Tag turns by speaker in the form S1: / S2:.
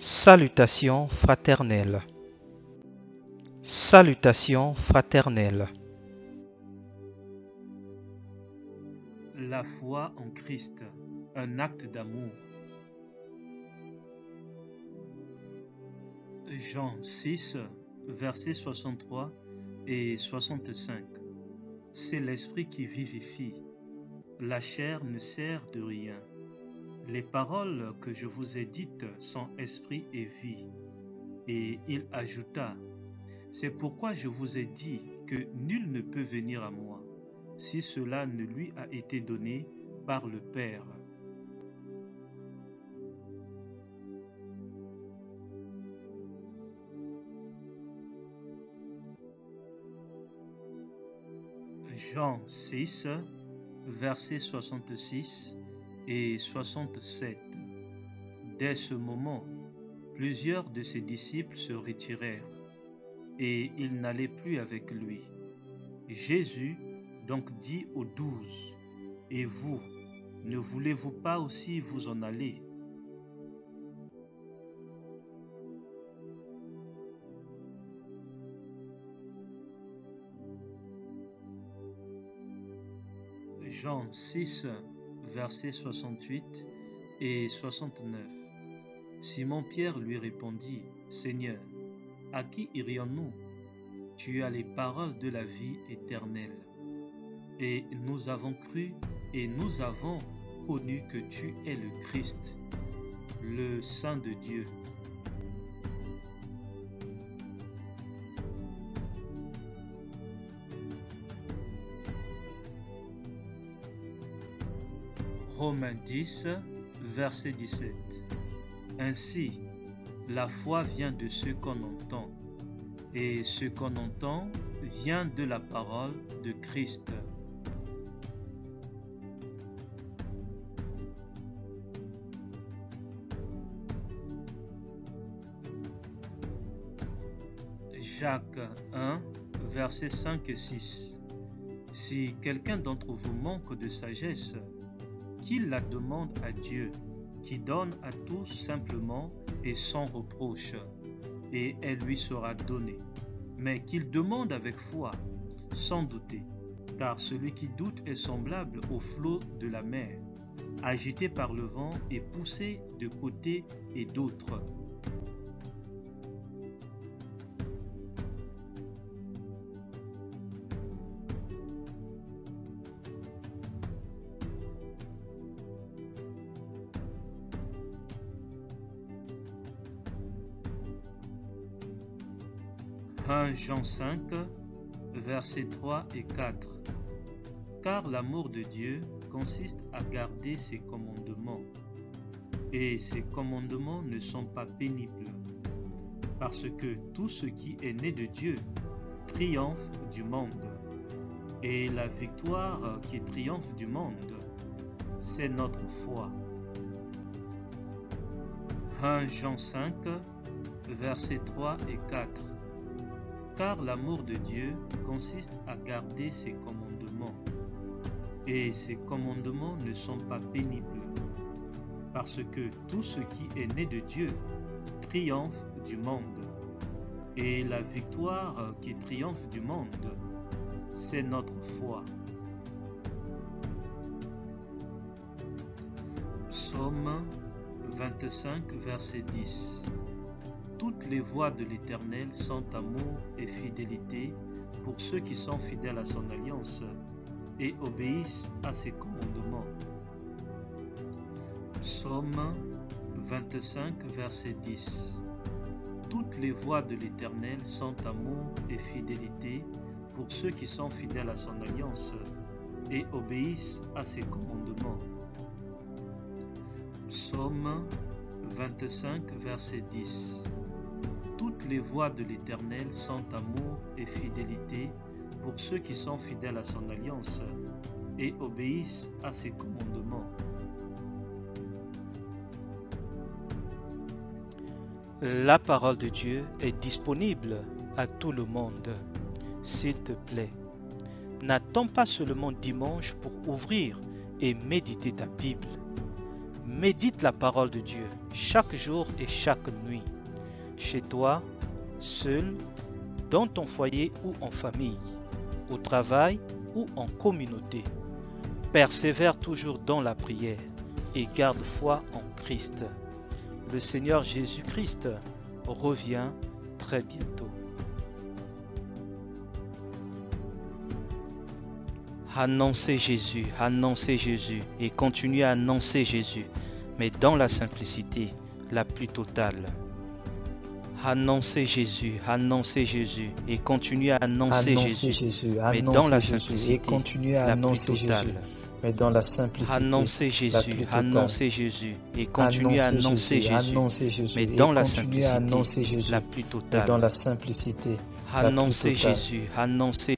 S1: Salutations fraternelles. Salutations fraternelles.
S2: La foi en Christ, un acte d'amour. Jean 6, versets 63 et 65. C'est l'esprit qui vivifie. La chair ne sert de rien. Les paroles que je vous ai dites sont esprit et vie. Et il ajouta, c'est pourquoi je vous ai dit que nul ne peut venir à moi, si cela ne lui a été donné par le Père. Jean 6, versets 66 et 67. Dès ce moment, plusieurs de ses disciples se retirèrent, et ils n'allaient plus avec lui. Jésus donc dit aux 12, « Et vous, ne voulez-vous pas aussi vous en aller ?» Jean 6, versets 68 et 69. Simon-Pierre lui répondit, « Seigneur, à qui irions-nous? Tu as les paroles de la vie éternelle. Et nous avons cru et nous avons connu que tu es le Christ, le Saint de Dieu. » Romains 10, verset 17. Ainsi, la foi vient de ce qu'on entend, et ce qu'on entend vient de la parole de Christ. Jacques 1, versets 5 et 6. Si quelqu'un d'entre vous manque de sagesse, qu'il la demande à Dieu, qui donne à tous simplement et sans reproche, et elle lui sera donnée. Mais qu'il demande avec foi, sans douter, car celui qui doute est semblable au flot de la mer, agité par le vent et poussé de côté et d'autre. Jean 5, versets 3 et 4. Car l'amour de Dieu consiste à garder ses commandements, et ses commandements ne sont pas pénibles, parce que tout ce qui est né de Dieu triomphe du monde, et la victoire qui triomphe du monde, c'est notre foi. 1 Jean 5, versets 3 et 4. Car l'amour de Dieu consiste à garder ses commandements, et ses commandements ne sont pas pénibles, parce que tout ce qui est né de Dieu triomphe du monde, et la victoire qui triomphe du monde, c'est notre foi. Psaume 25, verset 10. Toutes les voies de l'Éternel sont amour et fidélité pour ceux qui sont fidèles à son alliance et obéissent à ses commandements. Psaume 25, verset 10. Toutes les voies de l'Éternel sont amour et fidélité pour ceux qui sont fidèles à son alliance et obéissent à ses commandements. Psaume 25, verset 10. Toutes les voies de l'Éternel sont amour et fidélité pour ceux qui sont fidèles à son alliance et obéissent à ses commandements.
S1: La parole de Dieu est disponible à tout le monde. S'il te plaît, n'attends pas seulement dimanche pour ouvrir et méditer ta Bible. Médite la parole de Dieu chaque jour et chaque nuit, chez toi, seul, dans ton foyer ou en famille, au travail ou en communauté. Persévère toujours dans la prière et garde foi en Christ. Le Seigneur Jésus-Christ revient très bientôt. Annoncez Jésus et continuez à annoncer Jésus, mais dans la simplicité la plus totale. Annoncez Jésus et continuez à annoncer Jésus, mais dans la simplicité la plus totale.
S3: Mais dans la simplicité,
S1: annoncez Jésus et continuez à annoncer Jésus, mais dans la simplicité la plus totale.
S3: Dans la simplicité,
S1: annoncez Jésus,